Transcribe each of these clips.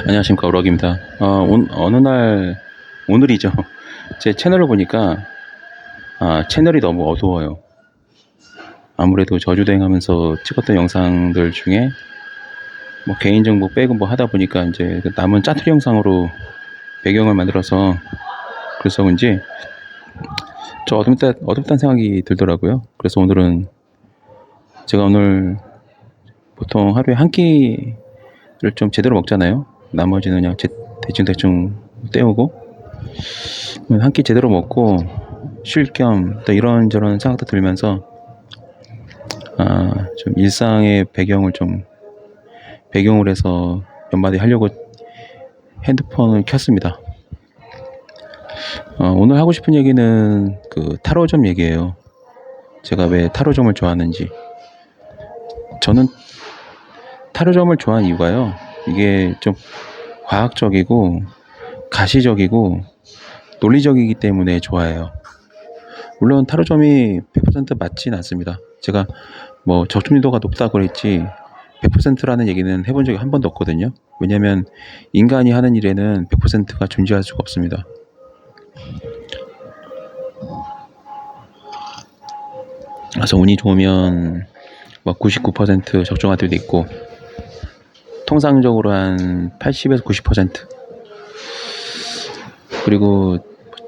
안녕하십니까, 우럭입니다. 어느 날, 오늘이죠. 제 채널을 보니까, 채널이 너무 어두워요. 아무래도 저주행 하면서 찍었던 영상들 중에, 뭐, 개인정보 빼고 뭐 하다 보니까, 이제, 그 남은 짜투리 영상으로 배경을 만들어서, 그래서 그런지, 어둡다는 생각이 들더라고요. 그래서 오늘은, 제가 오늘, 보통 하루에 한 끼를 좀 제대로 먹잖아요. 나머지는 그냥 대충 때우고, 한 끼 제대로 먹고 쉴 겸 또 이런저런 생각도 들면서 좀 일상의 배경을 해서 몇 마디 하려고 핸드폰을 켰습니다. 오늘 하고 싶은 얘기는 그 타로점 얘기예요. 제가 왜 타로점을 좋아하는지. 저는 타로점을 좋아하는 이유가요, 이게 좀 과학적이고 가시적이고 논리적이기 때문에 좋아해요. 물론 타로점이 100% 맞진 않습니다. 제가 뭐 적중률도가 높다고 그랬지 100%라는 얘기는 해본 적이 한 번도 없거든요. 왜냐면 인간이 하는 일에는 100%가 존재할 수가 없습니다. 그래서 운이 좋으면 막 99% 적중할 때도 있고, 통상적으로 한 80에서 90%, 그리고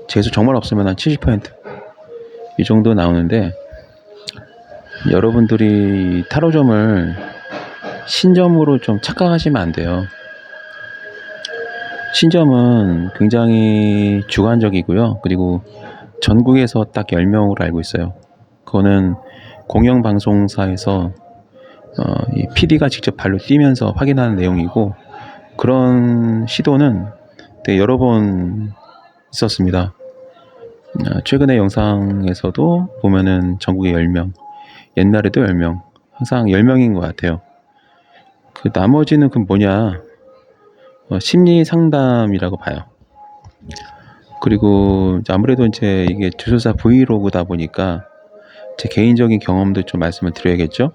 재수 정말 없으면 한 70%이 정도 나오는데, 여러분들이 타로점을 신점으로 좀 착각하시면 안 돼요. 신점은 굉장히 주관적이고요. 그리고 전국에서 딱 10명으로 알고 있어요. 그거는 공영방송사에서 이 PD가 직접 발로 뛰면서 확인하는 내용이고, 그런 시도는 되게 여러 번 있었습니다. 최근에 영상에서도 보면은 전국에 10명, 옛날에도 10명, 항상 10명인 것 같아요. 그 나머지는 그 뭐냐, 심리 상담이라고 봐요. 그리고 아무래도 이제 이게 주술사 브이로그다 보니까 제 개인적인 경험도 좀 말씀을 드려야겠죠.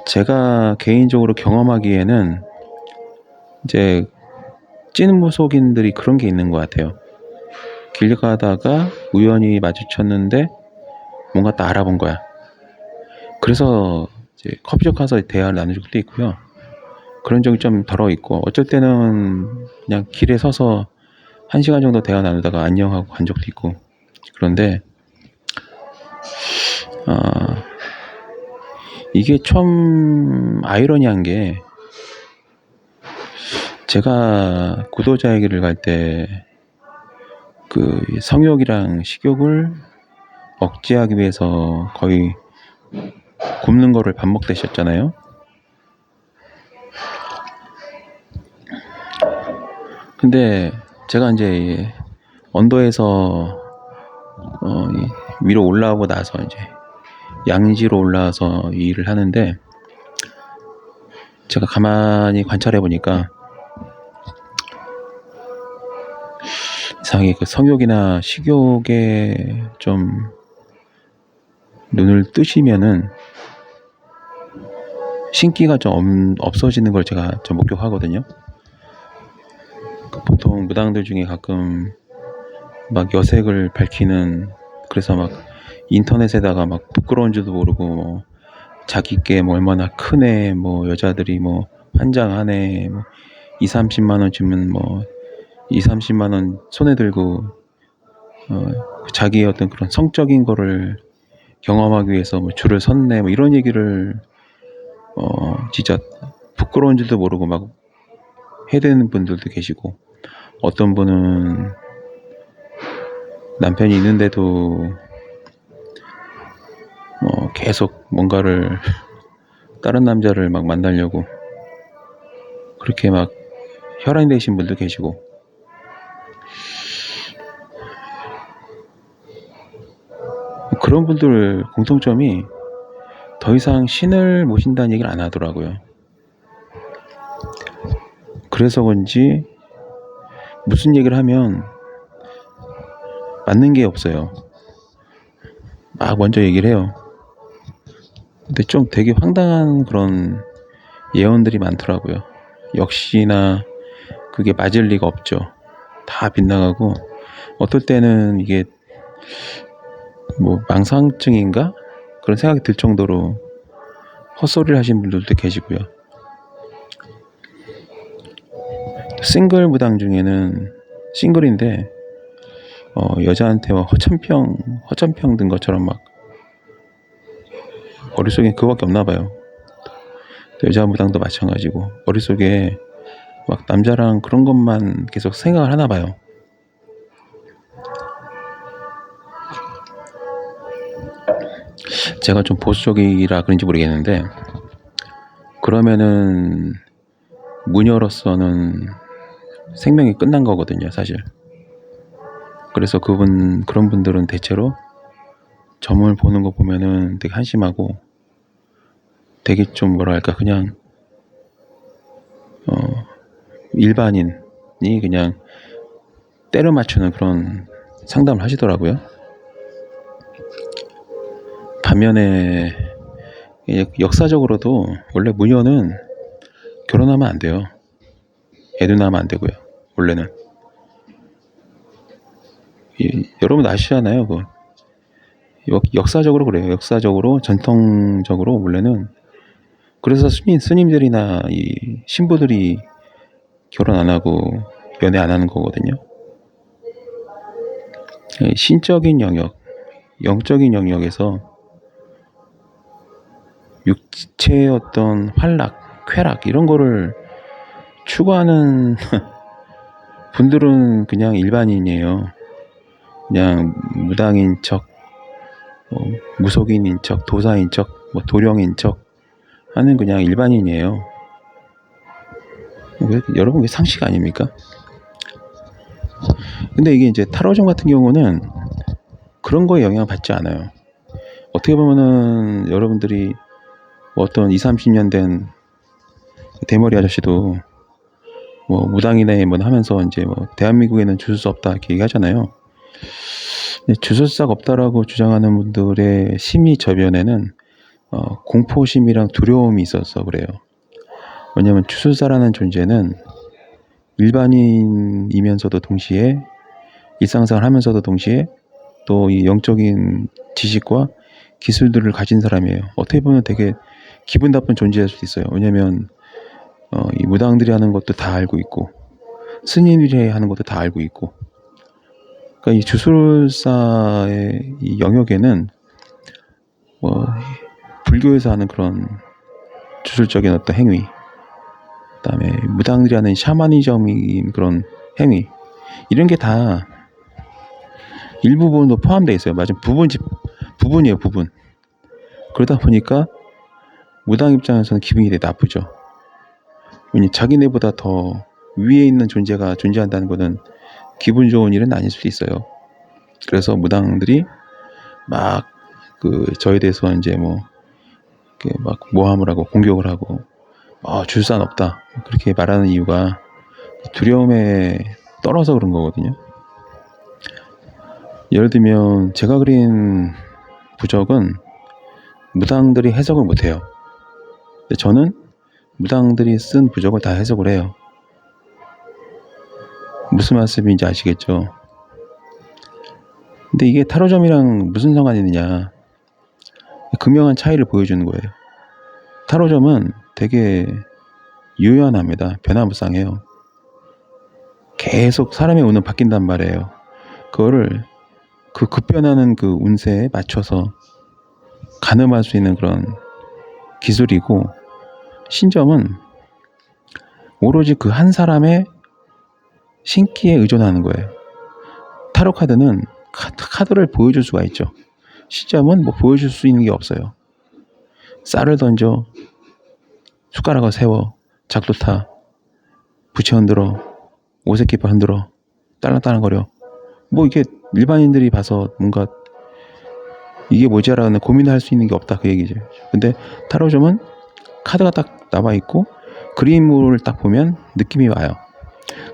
제가 개인적으로 경험하기에는 이제 찐무속인들이 그런 게 있는 것 같아요. 길 가다가 우연히 마주쳤는데 뭔가 딱 알아본 거야. 그래서 이제 커피숍 가서 대화를 나눈 적도 있고요. 그런 적이 좀 덜어 있고, 어쩔 때는 그냥 길에 서서 1시간 정도 대화 나누다가 안녕하고 간 적도 있고. 그런데 이게 참 아이러니한 게, 제가 구도자 얘기를 갈 때 그 성욕이랑 식욕을 억제하기 위해서 거의 굶는 거를 밥 먹듯이 했잖아요. 근데 제가 이제 언더에서 위로 올라오고 나서 이제 양지로 올라와서 이 일을 하는데, 제가 가만히 관찰해 보니까 이상하게 그 성욕이나 식욕에 좀 눈을 뜨시면은 신기가 좀 없어지는 걸 제가 좀 목격하거든요. 보통 무당들 중에 가끔 막 여색을 밝히는, 그래서 막 인터넷에다가 막 부끄러운 줄도 모르고 뭐 자기께 뭐 얼마나 크네, 뭐 여자들이 뭐 환장하네, 뭐 2, 30만 원 주면 뭐 2, 30만 원 손에 들고 자기의 어떤 그런 성적인 거를 경험하기 위해서 뭐 줄을 섰네, 뭐 이런 얘기를 진짜 부끄러운 줄도 모르고 막 해대는 분들도 계시고, 어떤 분은 남편이 있는데도 계속 뭔가를 다른 남자를 막 만나려고 그렇게 막 혈안이 되신 분도 계시고, 그런 분들 공통점이 더 이상 신을 모신다는 얘기를 안 하더라고요. 그래서 그런지 무슨 얘기를 하면 맞는 게 없어요. 막 먼저 얘기를 해요. 근데 좀 되게 황당한 그런 예언들이 많더라고요. 역시나 그게 맞을 리가 없죠. 다 빗나가고 어떨 때는 이게 뭐 망상증인가? 그런 생각이 들 정도로 헛소리를 하시는 분들도 계시고요. 싱글 무당 중에는 싱글인데 여자한테 막 허천평 든 것처럼 막 머릿속에 그거밖에 없나 봐요. 여자 무당도 마찬가지고 머릿속에 막 남자랑 그런 것만 계속 생각을 하나 봐요. 제가 좀 보수적이라 그런지 모르겠는데 그러면은 무녀로서는 생명이 끝난 거거든요, 사실. 그래서 그런 분들은 대체로 점을 보는 거 보면은 되게 한심하고 되게 좀 뭐랄까 그냥 일반인이 그냥 때려 맞추는 그런 상담을 하시더라고요. 반면에 역사적으로도 원래 무녀는 결혼하면 안 돼요. 애도 낳으면 안 되고요. 원래는 여러분 아시잖아요. 역사적으로 그래요. 역사적으로 전통적으로 원래는 그래서 스님들이나 이 신부들이 결혼 안 하고 연애 안 하는 거거든요. 신적인 영역, 영적인 영역에서 육체의 어떤 활락, 쾌락 이런 거를 추구하는 분들은 그냥 일반인이에요. 그냥 무당인 척, 무속인인 척, 도사인 척, 도령인 척 하는 그냥 일반인이에요. 여러분 그게 상식 아닙니까? 근데 이게 이제 타로점 같은 경우는 그런 거에 영향을 받지 않아요. 어떻게 보면은 여러분들이 어떤 20, 30년 된 대머리 아저씨도 무당이네 하면서 이제 대한민국에는 주술사 없다 이렇게 얘기하잖아요. 주술사가 없다라고 주장하는 분들의 심리 저변에는 공포심이랑 두려움이 있어서 그래요. 왜냐하면 주술사라는 존재는 일반인이면서도 동시에 일상생활 하면서도 동시에 또 이 영적인 지식과 기술들을 가진 사람이에요. 어떻게 보면 되게 기분 나쁜 존재일 수도 있어요. 왜냐하면 이 무당들이 하는 것도 다 알고 있고 스님들이 하는 것도 다 알고 있고 그러니까 이 주술사의 이 영역에는 불교에서 하는 그런 주술적인 어떤 행위, 그다음에 무당들이 하는 샤머니즘인 그런 행위 이런 게 다 일부분도 포함되어 있어요. 맞아요. 부분이에요. 부분. 그러다 보니까 무당 입장에서는 기분이 되게 나쁘죠. 왜냐면 자기네보다 더 위에 있는 존재가 존재한다는 것은 기분 좋은 일은 아닐 수도 있어요. 그래서 무당들이 막 저에 대해서 이제 막 모함을 하고 공격을 하고 주술사는 없다 그렇게 말하는 이유가 두려움에 떨어서 그런 거거든요. 예를 들면 제가 그린 부적은 무당들이 해석을 못해요. 근데 저는 무당들이 쓴 부적을 다 해석을 해요. 무슨 말씀인지 아시겠죠? 근데 이게 타로점이랑 무슨 상관이 있느냐? 극명한 차이를 보여주는 거예요. 타로점은 되게 유연합니다. 변화무쌍해요. 계속 사람의 운은 바뀐단 말이에요. 그거를 급변하는 그 운세에 맞춰서 가늠할 수 있는 그런 기술이고, 신점은 오로지 그 한 사람의 신기에 의존하는 거예요. 타로 카드는 카드를 보여줄 수가 있죠. 신점은 보여줄 수 있는 게 없어요. 쌀을 던져, 숟가락을 세워, 작도 타, 부채 흔들어, 오색깃발 흔들어, 딸랑딸랑거려. 이게 일반인들이 봐서 뭔가 이게 뭐지라는 고민을 할 수 있는 게 없다 그 얘기죠. 근데 타로점은 카드가 딱 나와 있고 그림을 딱 보면 느낌이 와요.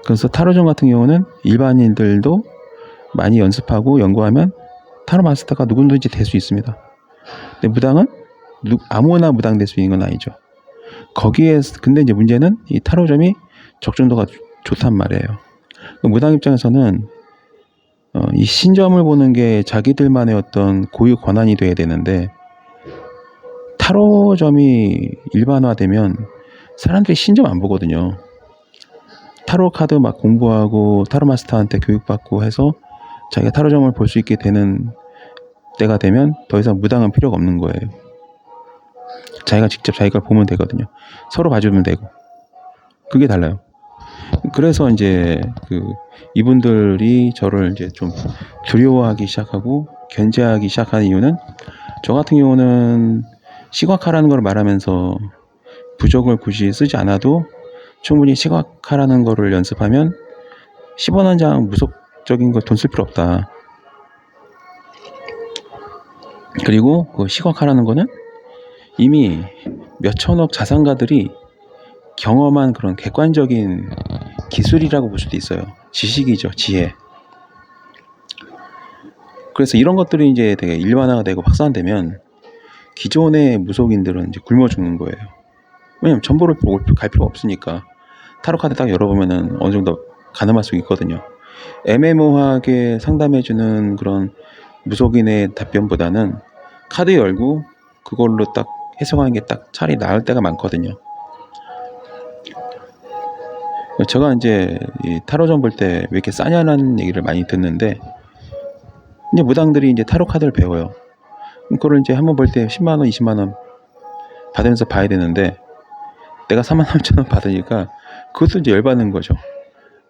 그래서 타로점 같은 경우는 일반인들도 많이 연습하고 연구하면 타로 마스터가 누구든지 될 수 있습니다. 근데 무당은 아무나 무당 될 수 있는 건 아니죠. 거기에 근데 이제 문제는 이 타로점이 적중도가 좋단 말이에요. 무당 입장에서는 이 신점을 보는 게 자기들만의 어떤 고유 권한이 돼야 되는데, 타로점이 일반화되면 사람들이 신점 안 보거든요. 타로 카드 막 공부하고 타로 마스터한테 교육받고 해서 자기가 타로점을 볼 수 있게 되는 때가 되면 더 이상 무당은 필요가 없는 거예요. 자기가 직접 자기 걸 보면 되거든요. 서로 봐주면 되고. 그게 달라요. 그래서 이제 이분들이 저를 이제 좀 두려워하기 시작하고 견제하기 시작한 이유는, 저 같은 경우는 시각화라는 걸 말하면서 부적을 굳이 쓰지 않아도 충분히 시각화라는 거를 연습하면 10원 한 장 무속적인 거 돈 쓸 필요 없다. 그리고 그 시각화라는 거는 이미 몇천억 자산가들이 경험한 그런 객관적인 기술이라고 볼 수도 있어요. 지식이죠, 지혜. 그래서 이런 것들이 이제 되게 일반화가 되고 확산되면 기존의 무속인들은 이제 굶어 죽는 거예요. 왜냐면 정보를 갈 필요가 없으니까. 타로 카드 딱 열어보면은 어느 정도 가늠할 수 있거든요. 애매모호하게 상담해주는 그런 무속인의 답변보다는 카드 열고 그걸로 딱 해석하는 게 딱 차라리 나을 때가 많거든요. 제가 이제 이 타로점 볼 때 왜 이렇게 싸냐는 얘기를 많이 듣는데, 이제 무당들이 이제 타로 카드를 배워요. 그거를 이제 한번 볼 때 10만 원, 20만 원 받으면서 봐야 되는데, 내가 43,000원 받으니까 그것도 이제 열받는 거죠.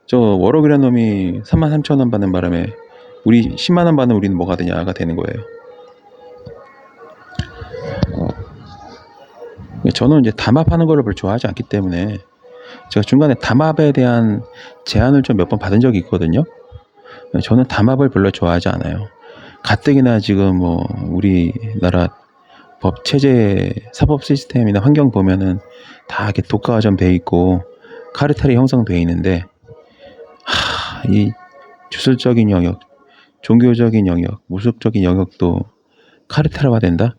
저 워럭이라는 놈이 33,000원 받는 바람에 우리 10만 원 받는 우리는 뭐가 되냐가 되는 거예요. 저는 이제 담합하는 거를 별로 좋아하지 않기 때문에 제가 중간에 담합에 대한 제안을 좀 몇 번 받은 적이 있거든요. 저는 담합을 별로 좋아하지 않아요. 가뜩이나 지금 뭐 우리나라 법 체제, 사법 시스템이나 환경 보면은 다 이렇게 독과점 돼 있고 카르텔이 형성돼 있는데, 이 주술적인 영역, 종교적인 영역, 무속적인 영역도 카르텔화가 된다?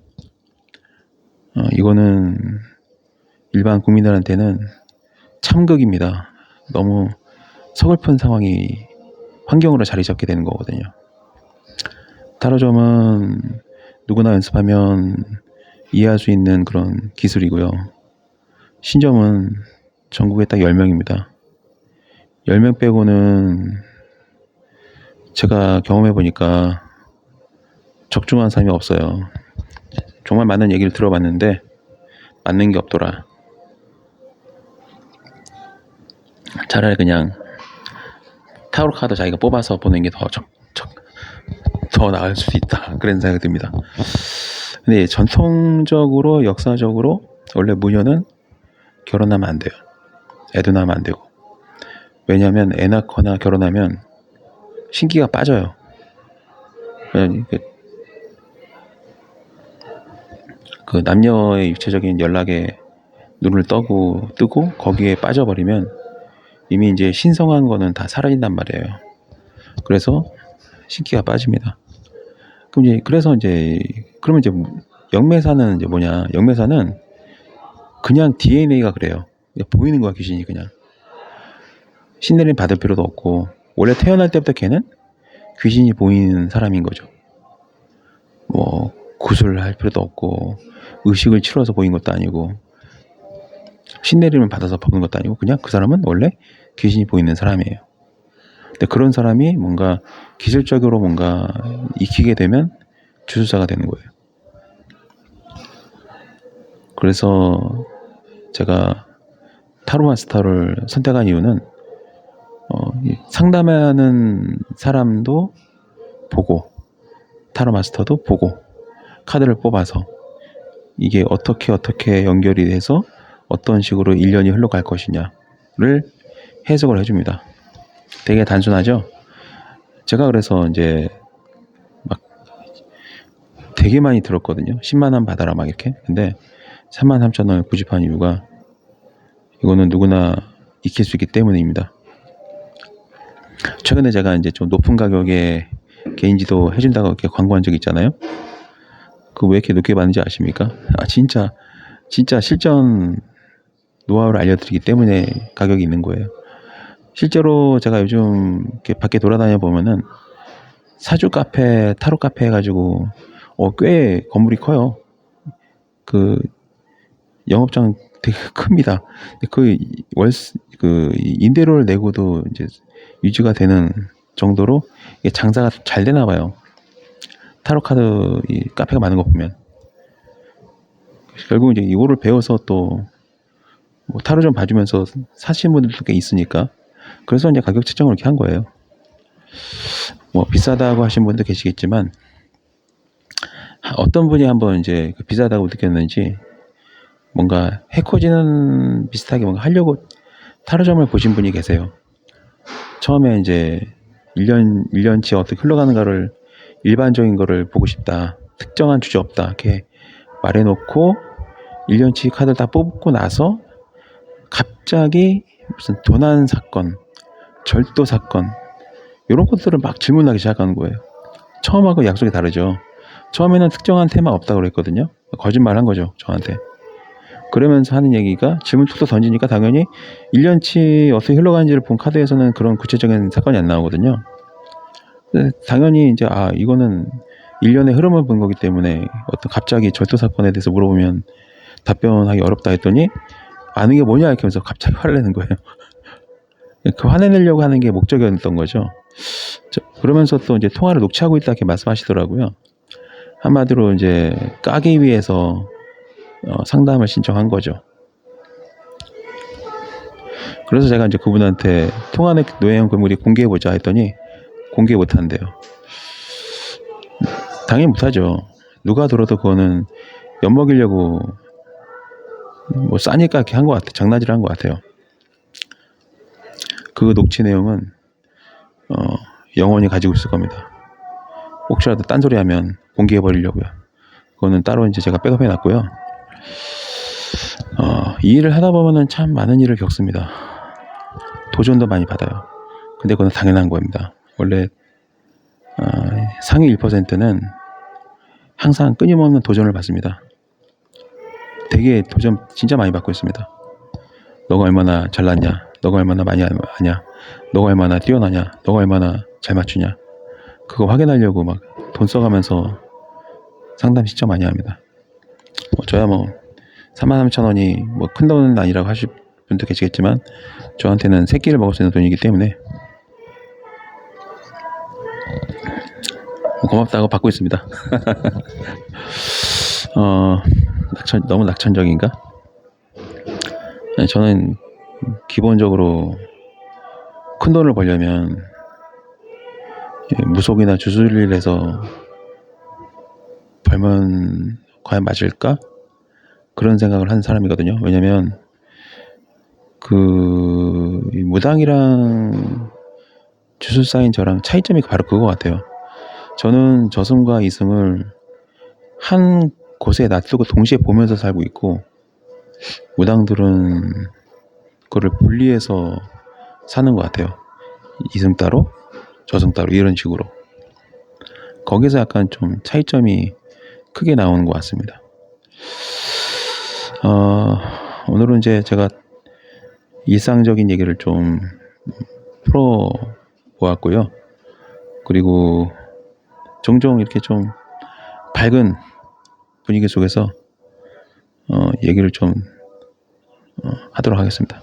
이거는 일반 국민들한테는 참극입니다. 너무 서글픈 상황이 환경으로 자리 잡게 되는 거거든요. 타로점은 누구나 연습하면 이해할 수 있는 그런 기술이고요. 신점은 전국에 딱 10명입니다. 10명 빼고는 제가 경험해 보니까 적중한 사람이 없어요. 정말 많은 얘기를 들어봤는데 맞는 게 없더라. 차라리 그냥 타로 카드 자기가 뽑아서 보는 게 더 나을 수도 있다, 그런 생각이 듭니다. 근데 전통적으로, 역사적으로 원래 무녀는 결혼하면 안 돼요. 애도 낳으면 안 되고. 왜냐하면 애 낳거나 결혼하면 신기가 빠져요. 그 남녀의 육체적인 연락에 눈을 뜨고 거기에 빠져버리면 이미 이제 신성한 거는 다 사라진단 말이에요. 그래서 신기가 빠집니다. 그러면 이제 영매사는 이제 뭐냐? 영매사는 그냥 DNA가 그래요. 그냥 보이는 거야, 귀신이. 그냥 신내림 받을 필요도 없고, 원래 태어날 때부터 걔는 귀신이 보이는 사람인 거죠. 뭐 구슬을 할 필요도 없고, 의식을 치러서 보인 것도 아니고, 신내림을 받아서 보는 것도 아니고, 그냥 그 사람은 원래 귀신이 보이는 사람이에요. 근데 그런 사람이 뭔가 기술적으로 뭔가 익히게 되면 주술사가 되는 거예요. 그래서 제가 타로 마스터를 선택한 이유는 상담하는 사람도 보고 타로 마스터도 보고 카드를 뽑아서 이게 어떻게 연결이 돼서 어떤 식으로 일련이 흘러갈 것이냐를 해석을 해줍니다. 되게 단순하죠? 제가 그래서 이제 막 되게 많이 들었거든요. 10만 원 받아라 막 이렇게. 근데 33,000원을 구입한 이유가 이거는 누구나 익힐 수 있기 때문입니다. 최근에 제가 이제 좀 높은 가격에 개인지도 해준다고 이렇게 광고한 적 있잖아요. 그거 왜 이렇게 높게 받는지 아십니까? 진짜 실전 노하우를 알려드리기 때문에 가격이 있는 거예요. 실제로 제가 요즘 이렇게 밖에 돌아다녀 보면은 사주 카페, 타로 카페 해가지고 꽤 건물이 커요. 그 영업장 되게 큽니다. 근데 그 임대료를 내고도 이제 유지가 되는 정도로 이게 장사가 잘 되나 봐요. 타로 카드 이 카페가 많은 거 보면 결국 이제 이거를 배워서 또 뭐 타로 좀 봐주면서 사시는 분들도 꽤 있으니까 그래서 이제 가격 책정을 이렇게 한 거예요. 뭐 비싸다고 하신 분도 계시겠지만 어떤 분이 한번 이제 비싸다고 느꼈는지 뭔가 해코지는 비슷하게 뭔가 하려고 타로점을 보신 분이 계세요. 처음에 이제 1년치 어떻게 흘러가는가를 일반적인 거를 보고 싶다. 특정한 주제 없다. 이렇게 말해놓고 1년치 카드를 다 뽑고 나서 갑자기 무슨 도난 사건, 절도 사건 이런 것들을 막 질문하기 시작하는 거예요. 처음하고 약속이 다르죠. 처음에는 특정한 테마 없다고 그랬거든요. 거짓말 한 거죠, 저한테. 그러면서 하는 얘기가 질문 툭툭 던지니까 당연히 1년치 어떻게 흘러가는지를 본 카드에서는 그런 구체적인 사건이 안 나오거든요. 당연히 이제 이거는 1년의 흐름을 본 거기 때문에 어떤 갑자기 절도 사건에 대해서 물어보면 답변하기 어렵다 했더니 아는 게 뭐냐 이렇게 하면서 갑자기 화를 내는 거예요. 그 화내려고 하는 게 목적이었던 거죠. 그러면서 또 이제 통화를 녹취하고 있다 이렇게 말씀하시더라고요. 한마디로 이제 까기 위해서 상담을 신청한 거죠. 그래서 제가 이제 그분한테 통화 내용 금액이 공개해보자 했더니 공개 못한대요. 당연히 못하죠. 누가 들어도 그거는 엿먹이려고 뭐 싸니까 이렇게 한 것 같아요. 장난질 한 것 같아요. 그 녹취 내용은 영원히 가지고 있을 겁니다. 혹시라도 딴소리 하면 공개해 버리려고요. 그거는 따로 이제 제가 백업해 놨고요. 이 일을 하다 보면은 참 많은 일을 겪습니다. 도전도 많이 받아요. 근데 그건 당연한 겁니다. 원래 상위 1%는 항상 끊임없는 도전을 받습니다. 되게 도전 진짜 많이 받고 있습니다. 너가 얼마나 잘났냐, 너가 얼마나 많이 하냐, 너가 얼마나 뛰어나냐, 너가 얼마나 잘 맞추냐, 그거 확인하려고 막 돈 써가면서 상담 신청 많이 합니다. 저야 뭐 33,000원이 뭐 큰 돈은 아니라고 하실 분도 계시겠지만 저한테는 세 끼를 먹을 수 있는 돈이기 때문에 고맙다고 받고 있습니다. 너무 낙천적인가? 저는 기본적으로 큰 돈을 벌려면 무속이나 주술일 해서 벌면 과연 맞을까? 그런 생각을 한 사람이거든요. 왜냐면 무당이랑 주술사인 저랑 차이점이 바로 그거 같아요. 저는 저승과 이승을 한 곳에 놔두고 동시에 보면서 살고 있고 무당들은 그거를 분리해서 사는 것 같아요. 이승 따로 저승 따로 이런 식으로. 거기서 약간 좀 차이점이 크게 나오는 것 같습니다. 오늘은 이제 제가 일상적인 얘기를 좀 풀어보았고요. 그리고 종종 이렇게 좀 밝은 분위기 속에서 얘기를 좀 하도록 하겠습니다.